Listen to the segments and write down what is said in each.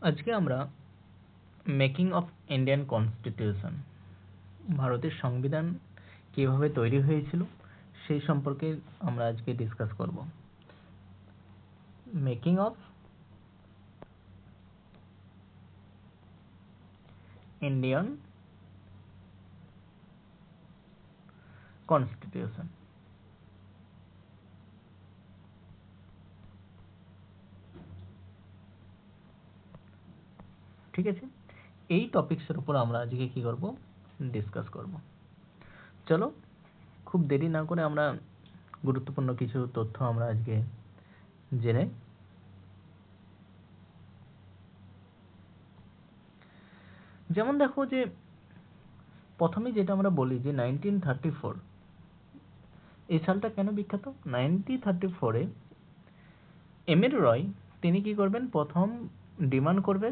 আজকে আমরা making of Indian constitution, ভারতের সংবিধান কিভাবে তৈরি হয়েছিল সেই সম্পর্কে আমরা আজকে ডিসকাস করব। Making of Indian constitution. ঠিক আছে, এই টপিকসের উপর আমরা আজকে কি করব, ডিসকাস করব। চলো, খুব দেরি না করে আমরা গুরুত্বপূর্ণ কিছু তথ্য আমরা আজকে জেনে। যেমন দেখো যে প্রথমে যেটা আমরা বলি যে 1934 এই সালটা কেন বিখ্যাত। 1934-এ এম.এন. রয় তিনি কি করবেন, প্রথম ডিমান্ড করবে,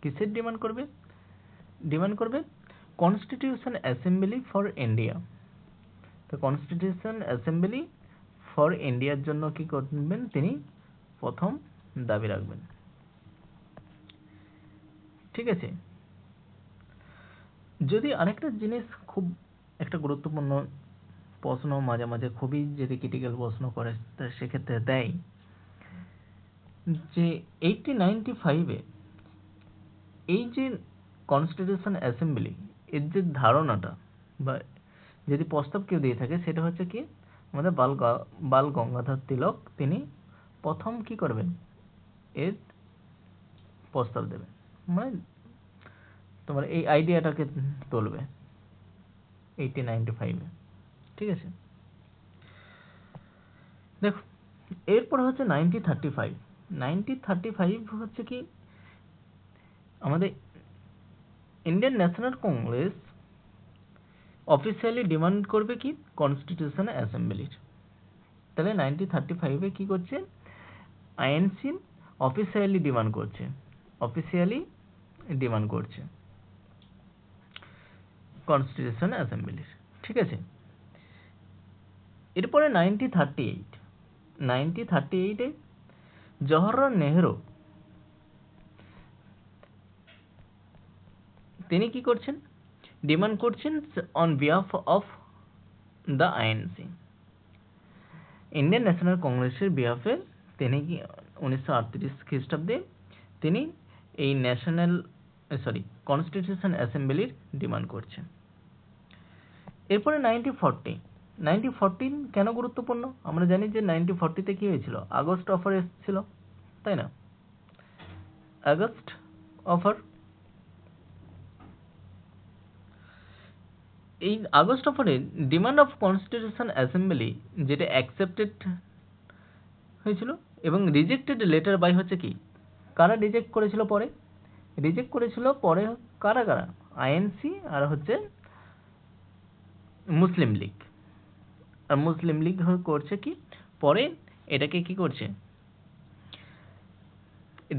কিসের ডিমান্ড করবে, ডিমান্ড করবে কনস্টিটিউশন অ্যাসেম্বলি ফর ইন্ডিয়া। তো কনস্টিটিউশন অ্যাসেম্বলি ফর ইন্ডিয়ার জন্য কি করবেন, তিনি প্রথম দাবি রাখবেন। ঠিক আছে, যদি আরেকটা জিনিস খুব একটা গুরুত্বপূর্ণ প্রশ্ন মাঝে মাঝে খুবই যদি ক্রিটিক্যাল প্রশ্ন করে তা সেক্ষেত্রে দেয় যে 1895-এ এই যে কনস্টিটিউশন অ্যাসেম্বলি এর যে ধারণাটা বা যদি প্রস্তাব কেউ দিয়ে থাকে সেটা হচ্ছে কি আমাদের বাল গঙ্গাধর তিলক, তিনি প্রথম কি করবেন, এর প্রস্তাব দেবেন, মানে তোমার এই আইডিয়াটাকে তুলবে 1895-এ। ঠিক আছে, দেখো এরপর হচ্ছে 1935। 1935 হচ্ছে কি আমাদের Indian national Congress officially demand করবে কি কনস্টিটিউশন অ্যাসেম্বলির। তাহলে 1935-এ কি করছে, আইএনসি অফিসিয়ালি ডিমান্ড করছে কনস্টিটিউশন অ্যাসেম্বলির। ঠিক আছে, এরপরে 1938-এ জওহরলাল নেহেরু তিনি কি করছেন, ডিমান্ড করছেন on behalf of the INC, Indian national কংগ্রেসের বিহাফে তিনি কি 1938 খ্রিস্টাব্দে তিনি এই কনস্টিটিউশন অ্যাসেম্বলির ডিমান্ড করছেন। এরপরে 1914 কেন গুরুত্বপূর্ণ, আমরা জানি যে 1940-তে কি হয়েছিল, আগস্ট অফার এসেছিল, তাই না, আগস্ট অফার। এই আগস্ট অফারে ডিমান্ড অফ কনস্টিটিউশন অ্যাসেম্বলি যেটা অ্যাকসেপ্টেড হয়েছিল এবং রিজেক্টেড লেটার বাই হচ্ছে কি, কারা রিজেক্ট করেছিল পরে কারা আইএনসি আর হচ্ছে মুসলিম লীগ। আর মুসলিম লীগ করছে কি, পরে এটাকে কি করছে,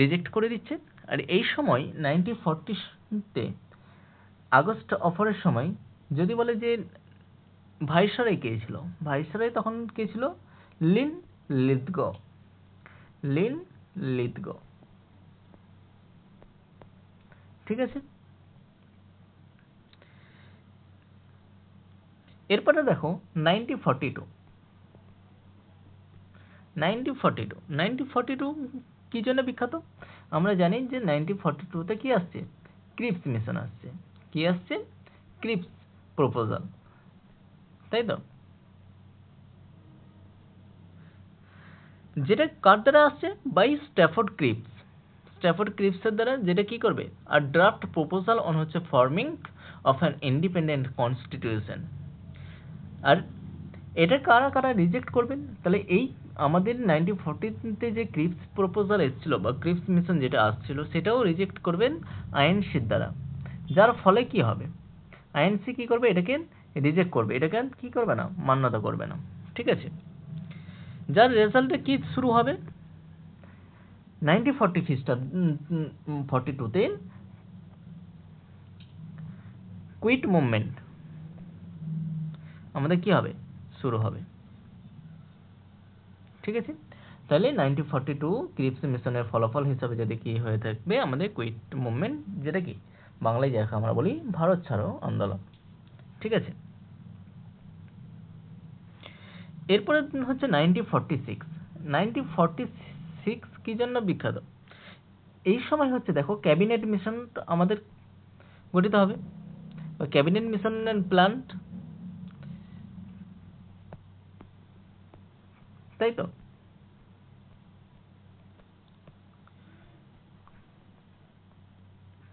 রিজেক্ট করে দিচ্ছে। আর এই সময় 1940-তে আগস্ট অফারের সময় যদি বলে যে ভাইসরয় কে ছিল, ভাইসরয় তখন কে ছিল, লিন লিথগো। ঠিক আছে, এরপরে দেখো 1942 কি জন্য বিখ্যাত, আমরা জানি যে 1942-তে কি আসছে, ক্রিপস মিশন আসছে। কি আসছে, ক্রিপস প্রপোজাল, তাই তো, যেটা কার দ্বারা আসছে, বাই স্ট্যাফোর্ড ক্রিপসের দ্বারা, যেটা কি করবে, আর ড্রাফট প্রপোজাল অন হচ্ছে forming of an independent constitution. আর এটা কারা রিজেক্ট করবেন, তাহলে এই আমাদের 1940-তে যে ক্রিপস প্রপোজাল এসেছিল বা ক্রিপস মিশন যেটা আসছিল সেটাও রিজেক্ট করবেন আইএনসির দ্বারা। যার ফলে কি হবে, আইএনসি কি করবে, এটাকে রিজেক্ট করবে, এটাকে কি করবে না, মান্যতা করবে না। ঠিক আছে, যার রেজাল্টে কি শুরু হবে, 1942-তে কুইট মুভমেন্ট আমাদের কি হবে, শুরু হবে। ঠিক আছে, তাহলে 1942 ক্রিপস মিশনের ফলাফল হিসাবে যদি কি হয়ে থাকবে আমাদের কুইট মুভমেন্ট, যেটা কি বাংলায় যাকে আমরা বলি ভারত ছাড়ো আন্দোলন। ঠিক আছে, এরপরে হচ্ছে 1946 কি জন্য বিখ্যাত? এই সময় হচ্ছে দেখো ক্যাবিনেট মিশন আমাদের গঠিত হবে, ক্যাবিনেট মিশন এন্ড প্ল্যান, তাই তো?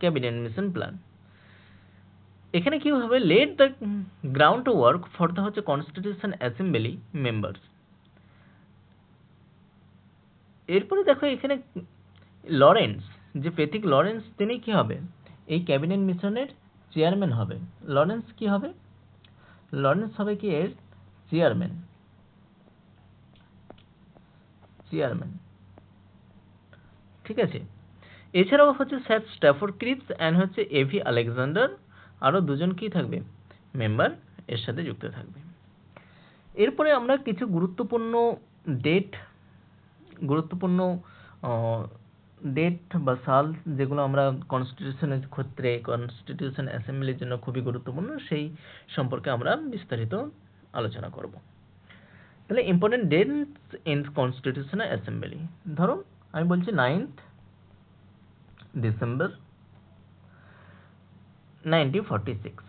ক্যাবিনেট মিশন প্ল্যান, এখানে কি হবে, let the ground work for the হচ্ছে কনস্টিটিউশন অ্যাসেম্বলি মেম্বার্স। এরপরে দেখো এখানে লরেন্স, যে পেথিক লরেন্স, তিনি কি হবে, এই ক্যাবিনেট মিশনের চেয়ারম্যান হবে। লরেন্স কি হবে? লরেন্স হবে কি এর চেয়ারম্যান। ঠিক আছে, এছাড়াও হচ্ছে স্যার স্ট্যাফোর্ড ক্রিপস অ্যান্ড হচ্ছে এভি আলেকজান্ডার, আরো দুজন কি থাকবে, মেম্বার এর সাথে যুক্ত থাকবে। এরপরে আমরা কিছু গুরুত্বপূর্ণ ডেট বা সাল, যেগুলো আমরা কনস্টিটিউশনের ক্ষেত্রে, কনস্টিটিউশন অ্যাসেম্বলির জন্য খুবই গুরুত্বপূর্ণ, সেই সম্পর্কে আমরা বিস্তারিত আলোচনা করব। তাহলে important dates in constitutional assembly, ধরো আমি বলছি 9th ডিসেম্বর 1946,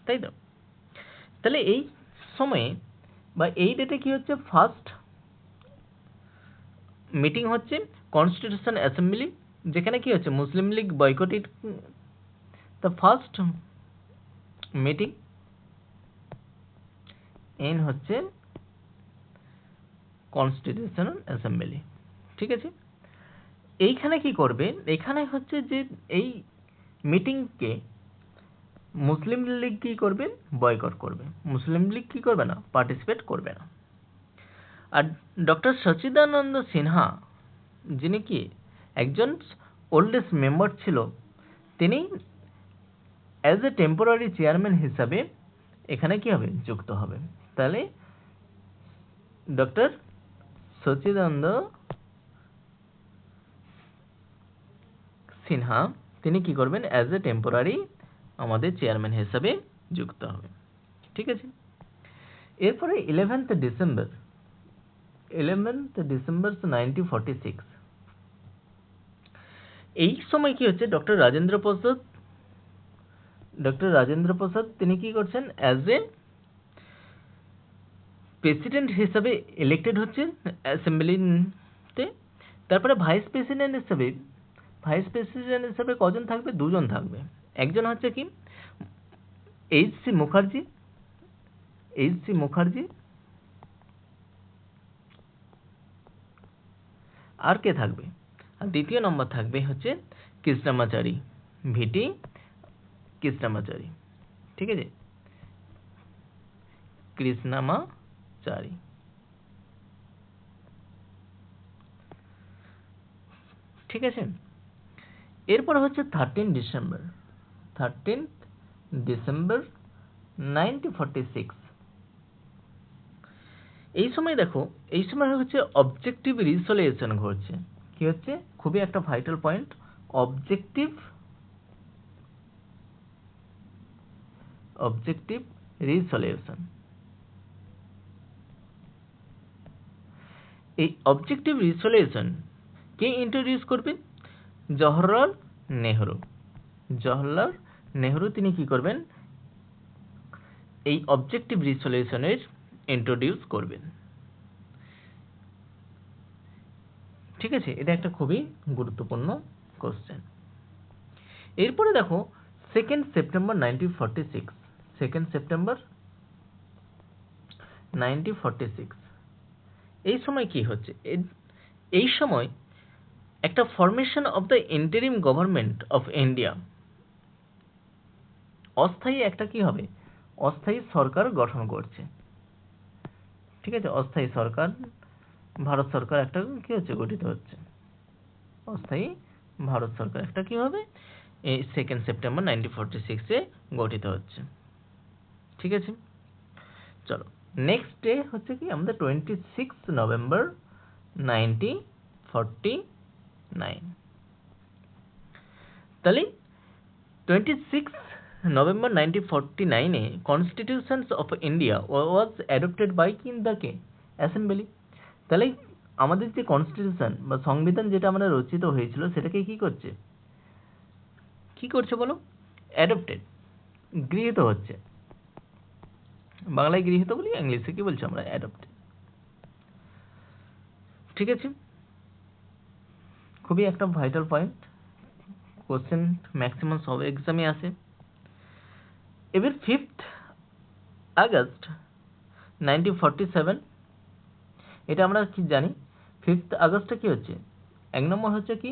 তাই তো? তাহলে এই সময়ে বা এই ডেটে কি হচ্ছে, ফার্স্ট মিটিং হচ্ছে কনস্টিটিউশন অ্যাসেম্বলি, যেখানে কি হচ্ছে, Muslim League boycotted the first meeting in হচ্ছে কনস্টিটিউশনাল অ্যাসেম্বলি। ঠিক আছে, এইখানে কি করবে, এখানে হচ্ছে যে এই মিটিংকে মুসলিম লীগ কি করবে, বয়কট করবে, মুসলিম লীগ কি করবে না, পার্টিসিপেট করবে না। আর ডক্টর সচিদানন্দ সিনহা, যিনি কি একজন ওল্ডেস্ট মেম্বার ছিল, তিনি অ্যাজ এ টেম্পোরারি চেয়ারম্যান হিসাবে এখানে কি হবে, যুক্ত হবে। তাহলে ডক্টর সচিদানন্দ সিনহা তিনি কি করবেন, অ্যাজ এ টেম্পোরারি আমাদের চেয়ারম্যান হিসাবে যুক্ত হবে। ঠিক আছে, এরপরে 11th ডিসেম্বর 1946, এই সময় কি হচ্ছে, ডক্টর রাজেন্দ্র প্রসাদ তিনি কি করছেন, অ্যাজ এ প্রেসিডেন্ট হিসাবে ইলেক্টেড হচ্ছেন অ্যাসেম্বলিতে। তারপরে ভাইস প্রেসিডেন্ট হিসাবে কজন থাকবে, দুজন থাকবে। একজন হচ্ছে কি এইচ.সি. মুখার্জি, আর কে থাকবে, আর দ্বিতীয় নম্বর থাকবে হচ্ছে কৃষ্ণামাচারী, ভিটি কৃষ্ণামাচারী। ঠিক আছে, কৃষ্ণামাচারী। ঠিক আছে, এরপর হচ্ছে 13th ডিসেম্বর 1946, এই সময় দেখো, এই সময় হচ্ছে অবজেক্টিভ রিসোলিউশন ঘটছে। কি হচ্ছে, খুবই একটা ভাইটাল পয়েন্ট, অবজেক্টিভ রিসোলিউশন। এই অবজেক্টিভ রিসোলিউশন কে ইন্ট্রোডিউস করবেন, জওহরলাল নেহরু তিনি কি করবেন, এই অবজেক্টিভ রিসোলিউশনের ইন্ট্রোডিউস করবেন। ঠিক আছে, এটা একটা খুবই গুরুত্বপূর্ণ কোশ্চেন। এরপরে দেখো 2nd সেপ্টেম্বর 1946, এই সময় কি হচ্ছে, এই সময় একটা formation of the interim government of India, অস্থায়ী একটা কি হবে, অস্থায়ী সরকার গঠন করছে। ঠিক আছে, অস্থায়ী সরকার, ভারত সরকার একটা কি হচ্ছে, গঠিত হচ্ছে, অস্থায়ী ভারত সরকার একটা কি হবে, এই 2nd সেপ্টেম্বর 1946 গঠিত হচ্ছে। ঠিক আছে, চলো নেক্সট ডে হচ্ছে কি আমাদের 26 নভেম্বর 1949। তাহলে 26 November 1949 constitutions of India was adopted by কে অ্যাসেম্বলি। তাহলে আমাদের যে কনস্টিটিউশন বা সংবিধান যেটা আমরা রচিত হয়েছিল সেটাকে কি করছে বলো? অ্যাডপ্টেড, গৃহীত হচ্ছে। বাংলায় গৃহীত বলি, ইংলিশে কি বলছি আমরা? অ্যাডপ্টেড। ঠিক আছে, খুবই একটা ভাইটাল পয়েন্ট, কোশ্চেন ম্যাক্সিমাম সব এক্সামে আসে। এবার 5th আগস্ট 1947, এটা আমরা কি জানি 5th আগস্টে কি হচ্ছে? এক নম্বর হচ্ছে কি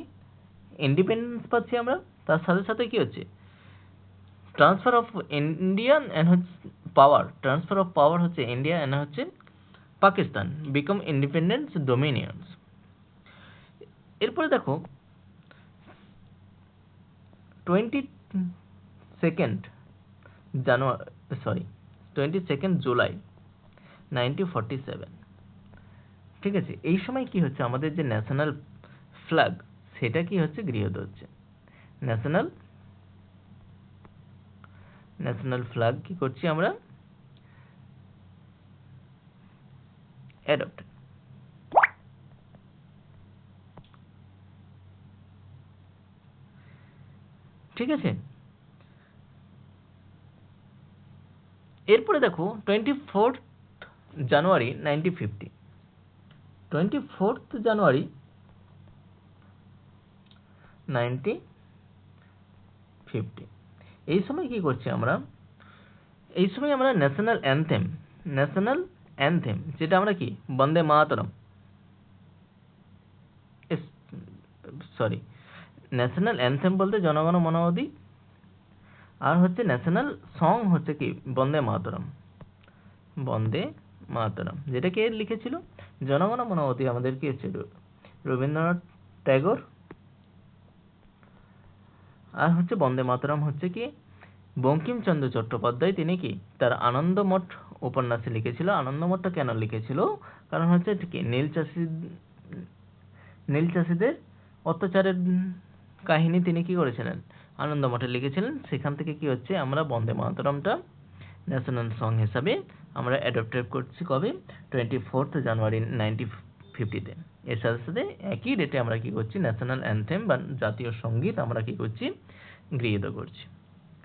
ইন্ডিপেন্ডেন্স পাচ্ছি আমরা, তার সাথে সাথে কি হচ্ছে transfer of Indian and transfer of power হচ্ছে ইন্ডিয়া এন্ড হচ্ছে পাকিস্তান বিকাম ইন্ডিপেন্ডেন্স ডোমিনিয়ন্স। এরপরে দেখো 22nd জুলাই 1947, ঠিক আছে, এই সময় কি হচ্ছে আমাদের যে ন্যাশনাল ফ্ল্যাগ সেটা কি হচ্ছে গৃহীত হচ্ছে। ন্যাশনাল ফ্ল্যাগ কি করছি আমরা? অ্যাডপ্ট। ঠিক আছে, এরপরে দেখো 24th জানুয়ারি 1950, 24th জানুয়ারি 1950, এই সময় কি করছি আমরা? এই সময় আমরা ন্যাশনাল অ্যানথেম যেটা আমরা কি বন্দে মাতরম, সরি ন্যাশনাল অ্যানথেম বলতে জনগণ মন অধি, আর হচ্ছে ন্যাশনাল সং হচ্ছে কি বন্দে মাতরম, যেটা কে লিখেছিল? জনগণ মন অধি আমাদের কি হচ্ছে রবীন্দ্রনাথ ট্যাগর, আর হচ্ছে বন্দে মাতরম হচ্ছে কি বঙ্কিমচন্দ্র চট্টোপাধ্যায়, তিনি কি তার আনন্দমঠ উপন্যাসে লিখেছিল। আনন্দমঠটা কেন লিখেছিল? কারণ হচ্ছে কি নীল চাষীদের অত্যাচারের কাহিনী তিনি কি করেছিলেন? আনন্দমঠে লিখেছিলেন। সেখান থেকে কি হচ্ছে আমরা বন্দে মাতরমটা ন্যাশনাল সং হিসাবে আমরা অ্যাডপ্টেড করছি কবে? 24th জানুয়ারি 1950-তে। এর সাথে সাথে একই ডেটে আমরা কি করছি? ন্যাশনাল অ্যানথেম বা জাতীয় সঙ্গীত আমরা কি করছি? গৃহীত করছি।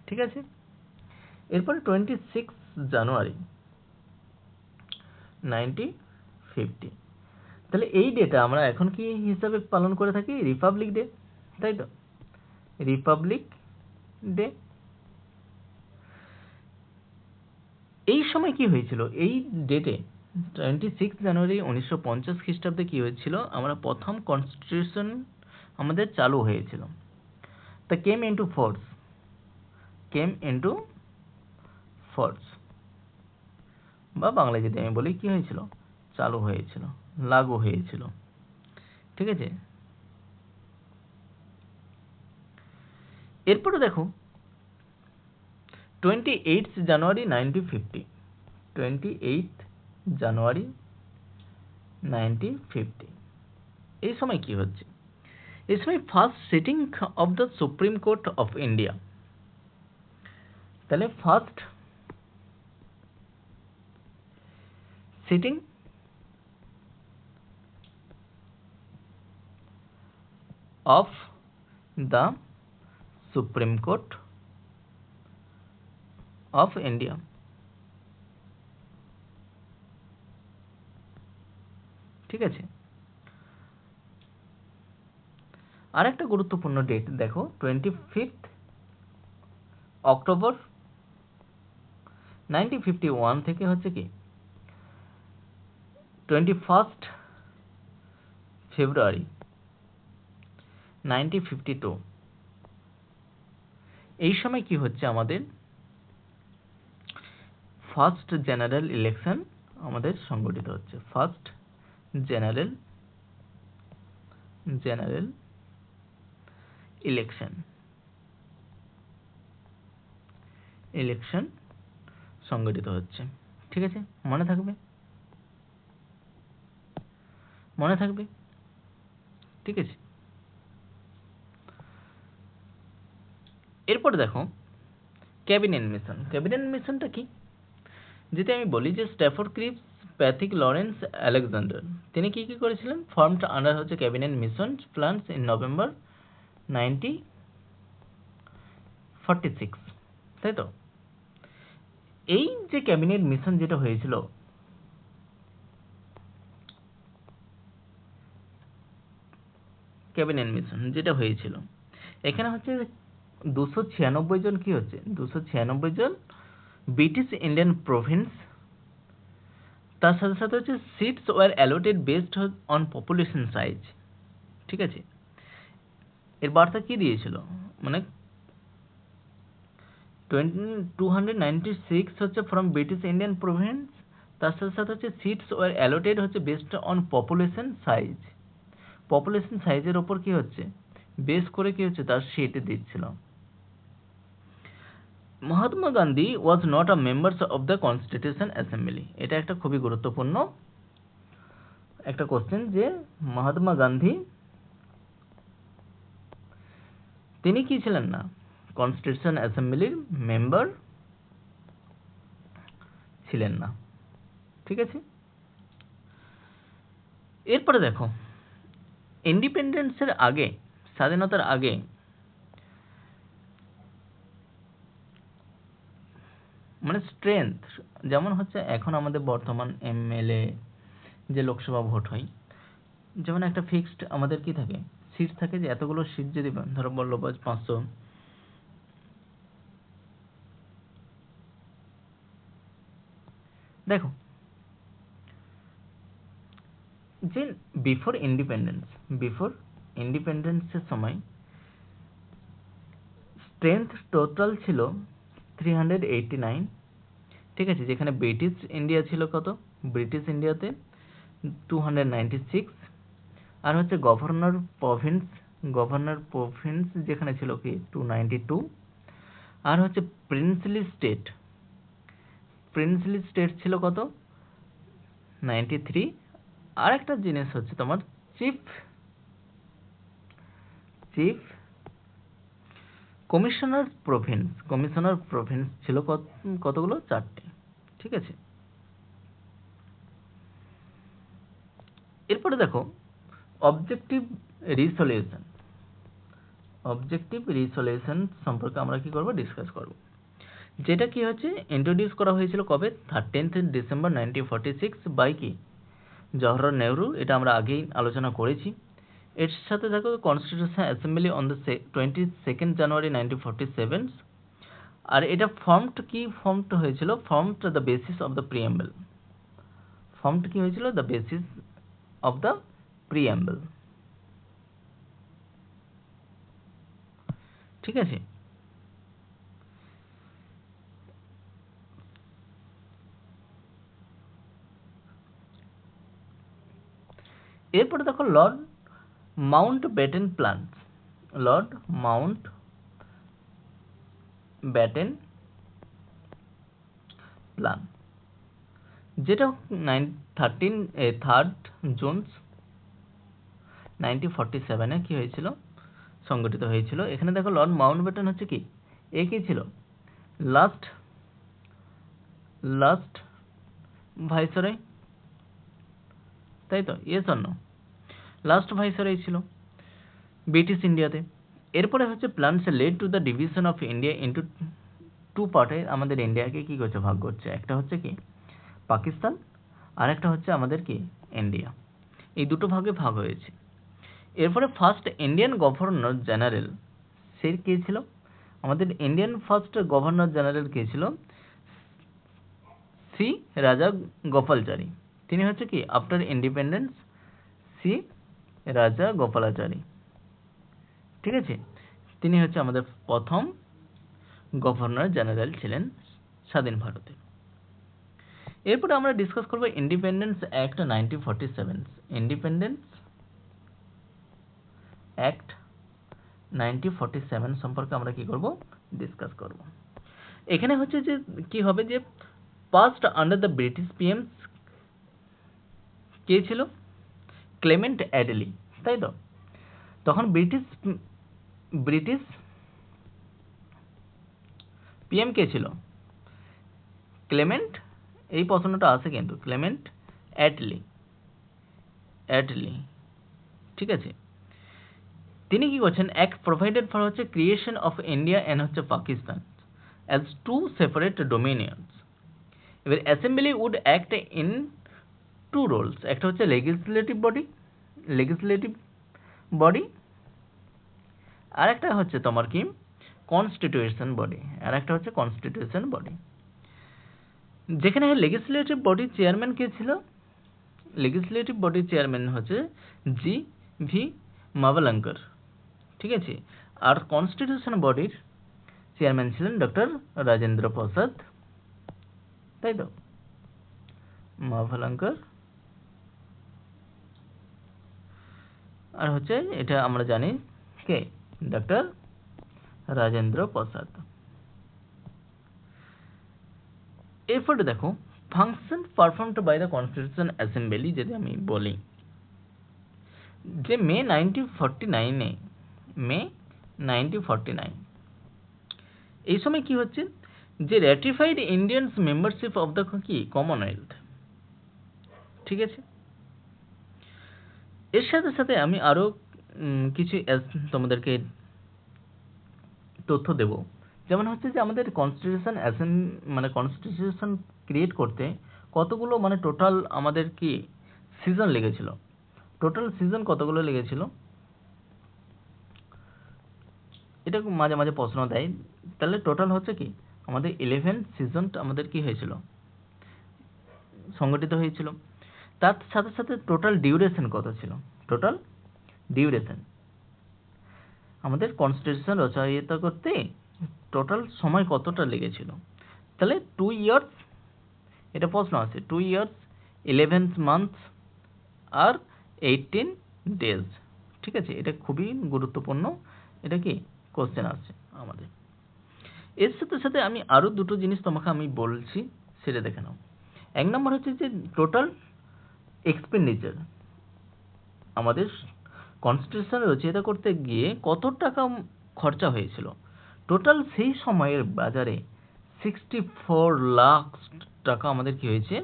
ঠিক আছে, এরপরে 26 জানুয়ারি 1950, তাহলে এই ডেটা আমরা এখন কি হিসাবে পালন করে থাকি? রিপাবলিক ডে, তাই তো? Republic day. এই সময় কি হয়েছিল? এই ডেটে 26 জানুয়ারি 1950 খ্রিস্টাব্দে কি হয়েছিল? আমরা প্রথম কনস্টিটিউশন আমাদের চালু হয়েছিল। তা কেম ইনটু ফোর্স, বা বাংলায় যদি আমি বলি কি হয়েছিল? চালু হয়েছিল, লাগু হয়েছিল। ঠিক আছে, এরপরে দেখো 28 জানুয়ারি 1950, 28 জানুয়ারি 1950, এই সময় কি হচ্ছে? এই সময় first sitting of the supreme court of India. তাহলে first sitting of the Supreme Court of India। ঠিক আছে, আরেকটা গুরুত্বপূর্ণ ডেট দেখো 25th অক্টোবর 1951 থেকে হচ্ছে কি 21st ফেব্রুয়ারি 1952, এই সময় কি হচ্ছে আমাদের? ফার্স্ট জেনারেল ইলেকশন আমাদের সংগঠিত হচ্ছে। ফার্স্ট জেনারেল ইলেকশন সংগঠিত হচ্ছে। ঠিক আছে, মনে থাকবে, মনে থাকবে, ঠিক আছে। এরপর দেখো ক্যাবিনেট মিশন। ক্যাবিনেট মিশনটা কি? যদি আমি বলি যে Stafford Cripps, Pethick Lawrence, Alexander, তিনি কি কি করেছিলেন? ফর্মড আন্ডার হচ্ছে cabinet mission plans in November 1946, তাই তো? এই যে ক্যাবিনেট মিশন যেটা হয়েছিল, ক্যাবিনেট মিশন যেটা হয়েছিল, এখানে হচ্ছে 296 জন কি হচ্ছে, 296 জন ব্রিটিশ ইন্ডিয়ান প্রভিন্স, তার সাথে সাথে হচ্ছে seats were allotted based on population size, ঠিক আছে। এর বার্তা কি দিয়েছিল, মানে 296 হচ্ছে ফ্রম ব্রিটিশ ইন্ডিয়ান প্রভিন্স, তার সাথে সাথে হচ্ছে সিটস ওয়ার অ্যালোটেড হচ্ছে based on population size, population সাইজের ওপর কি হচ্ছে বেস করে কি হচ্ছে তার সিট দিচ্ছিল। Mahatma Gandhi was not a members of the constitution assembly. এটা একটা খুবই গুরুত্বপূর্ণ একটা কোশ্চেন, যে মহাত্মা গান্ধী তিনি কি ছিলেন না, কনস্টিটিউশন অ্যাসেম্বলির মেম্বার ছিলেন না, ঠিক আছে। এরপরে দেখো ইন্ডিপেন্ডেন্সের আগে, স্বাধীনতার আগে মানে স্ট্রেংথ, যেমন হচ্ছে এখন আমাদের বর্তমান এমএলএ যে লোকসভা ভোট হয়, যেমন একটা ফিক্সড আমাদের কি থাকে, সিট থাকে, যে এতগুলো সিট যদি ধরো বললো 500, দেখো যে বিফোর ইন্ডিপেন্ডেন্সের সময় স্ট্রেংথ টোটাল ছিল 389, ঠিক আছে, যেখানে ব্রিটিশ ইন্ডিয়া ছিল কত, ব্রিটিশ ইন্ডিয়াতে 296, আর হচ্ছে গভর্নর প্রভিন্স যেখানে ছিল কি 292, আর হচ্ছে প্রিন্সলি স্টেট ছিল কত 93, আর একটা জিনিস হচ্ছে তোমার চিফ কমিশনার প্রভিন্স ছিল কতগুলো, 4টে, ঠিক আছে। এরপরে দেখো অবজেক্টিভ রিসলিউশন সম্পর্কে আমরা কি করব, ডিসকাস করব। যেটা কি হচ্ছে ইন্ট্রোডিউস করা হয়েছিল কবে, 13th ডিসেম্বর 1946 বাই কি, জওহরলাল নেহরু। এটা আমরা আগেই আলোচনা করেছি। এর সাথে দেখো constitution assembly on the 22nd জানুয়ারি 1947, আর এটা ফর্মড হয়েছিল, formed the basis of the preamble, formed কি হয়েছিল, the basis of the preamble, ঠিক আছে। এরপরে দেখো লর্ড মাউন্টব্যাটেন প্ল্যান, যেটা 3rd জুন 1947 কি হয়েছিল, সংগঠিত হয়েছিল। এখানে দেখো লর্ড মাউন্টব্যাটেন হচ্ছে কি, কি ছিল, লাস্ট ভাইসরয়, তাই তো, yes or no, last viceroy ছিল ব্রিটিশ ইন্ডিয়াতে। এরপরে হচ্ছে plans led to the division of India into 2 পার্টে, আমাদের ইন্ডিয়াকে কি করছে, ভাগ করছে। একটা হচ্ছে কি পাকিস্তান, আর একটা হচ্ছে আমাদের কি ইন্ডিয়া, এই দুটো ভাগে ভাগ হয়েছে। এরপরে ফার্স্ট ইন্ডিয়ান গভর্নর জেনারেল, সে কে ছিল, আমাদের ইন্ডিয়ান ফার্স্ট গভর্নর জেনারেল কে ছিল, শ্রী রাজা গোপালচারী। তিনি হচ্ছে কি আফটার ইন্ডিপেন্ডেন্স শ্রী রাজা গোপালাচারী, ঠিক আছে। তিনি হচ্ছে আমাদের প্রথম গভর্নর জেনারেল ছিলেন স্বাধীন ভারতে। এরপরে আমরা ডিসকাস করব ইন্ডিপেন্ডেন্স অ্যাক্ট 1947, ইন্ডিপেন্ডেন্স অ্যাক্ট 1947 সম্পর্কে আমরা কি করব, ডিসকাস করব। এখানে হচ্ছে যে কি হবে, যে passed under the British PMs কে ছিল? ক্লেমেন্ট অ্যাডলি, তাই তো? তখন ব্রিটিশ পিএম কে ছিল? ক্লেমেন্ট, এই প্রশ্নটা আছে কিন্তু, ক্লেমেন্ট অ্যাটলি, ঠিক আছে। তিনি কি করছেন? অ্যাক্ট প্রোভাইডেড ফর হচ্ছে ক্রিয়েশন অফ ইন্ডিয়া অ্যান্ড হচ্ছে Pakistan as two separate dominions. এবার assembly would act in two roles, একটা হচ্ছে লেজিসলেটিভ বডি, আর একটা হচ্ছে তোমার কি কনস্টিটিউশন বডি, যেখানে লেজিসলেটিভ বডির চেয়ারম্যান কে ছিল? লেজিসলেটিভ বডির চেয়ারম্যান হচ্ছে জি.ভি. মাভালাঙ্কার, ঠিক আছে। আর কনস্টিটিউশন বডির চেয়ারম্যান ছিলেন ডক্টর রাজেন্দ্র প্রসাদ, তাই তো? মাভালাঙ্কার, আর হচ্ছে এটা আমরা জানি কে? ডক্টর রাজেন্দ্র প্রসাদ। এরপরে দেখো function performed by the constitution assembly, যদি আমি বলি যে মে 1949 এই সময় কি হচ্ছে? যে র্যাটিফাইড ইন্ডিয়ানস মেম্বারশিপ অফ দ্য কি কমনওয়েলথ, ঠিক আছে। এর সাথে সাথে আমি আরো কিছু তোমাদেরকে তথ্য দেব, যেমন হচ্ছে যে আমাদের কনস্টিটিউশন ক্রিয়েট করতে কতগুলো টোটাল আমাদের কি সিজন লেগেছিল? টোটাল সিজন কতগুলো লেগেছিল? এটা মাঝে মাঝে প্রশ্ন দেয়। তাহলে টোটাল হচ্ছে কি আমাদের 11 সিজন আমাদের কি হয়েছিল? সংগঠিত হয়েছিল। তার সাথে সাথে টোটাল ডিউরেশন কত ছিল? টোটাল ডিউরেশন আমাদের কনস্টিটিউশন রচয়িত করতে টোটাল সময় কতটা লেগেছিল? তাহলে 2 ইয়ার্স, এটা প্রশ্ন আছে, 2 ইয়ার্স 11 মান্থস আর 18 ডেজ, ঠিক আছে। এটা খুবই গুরুত্বপূর্ণ, এটা কি কোশ্চেন আছে আমাদের। এর সাথে সাথে আমি আরো দুটো জিনিস তোমাকে আমি বলছি, সেটা দেখে নাও। এক নম্বর হচ্ছে যে টোটাল এক্সপেন্ডিচার আমাদের কনস্টিটিউশন রচয়িতা করতে গিয়ে কত টাকা খরচা হয়েছিল? টোটাল সেই সময়ের বাজারে 64 লাখ টাকা আমাদের কি হয়েছে?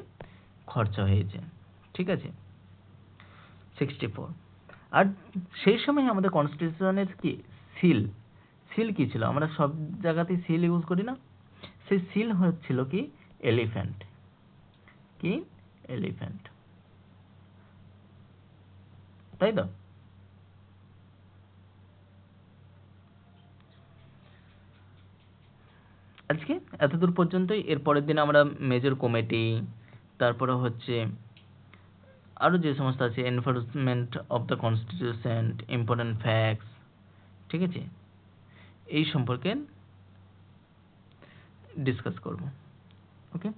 খরচা হয়েছে, ঠিক আছে, 64। আর সেই সময় আমাদের কনস্টিটিউশনের কি সিল কি ছিল? আমরা সব জায়গাতেই সিল ইউজ করি না? সেই সিল হচ্ছিল কি এলিফ্যান্ট, তাই তো? আজকে এতদূর পর্যন্তই। এর পরের দিন আমরা মেজর কমিটি, তারপরে হচ্ছে আরো যে সমস্ত আছে enforcement of the constitution, important facts, ঠিক আছে, এই সম্পর্কে ডিসকাস করব। ওকে,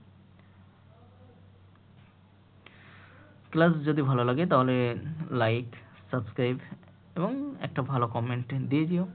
ক্লাস যদি ভালো লাগে তাহলে লাইক, সাবস্ক্রাইব এবং একটা ভালো কমেন্ট দিয়ে দিও।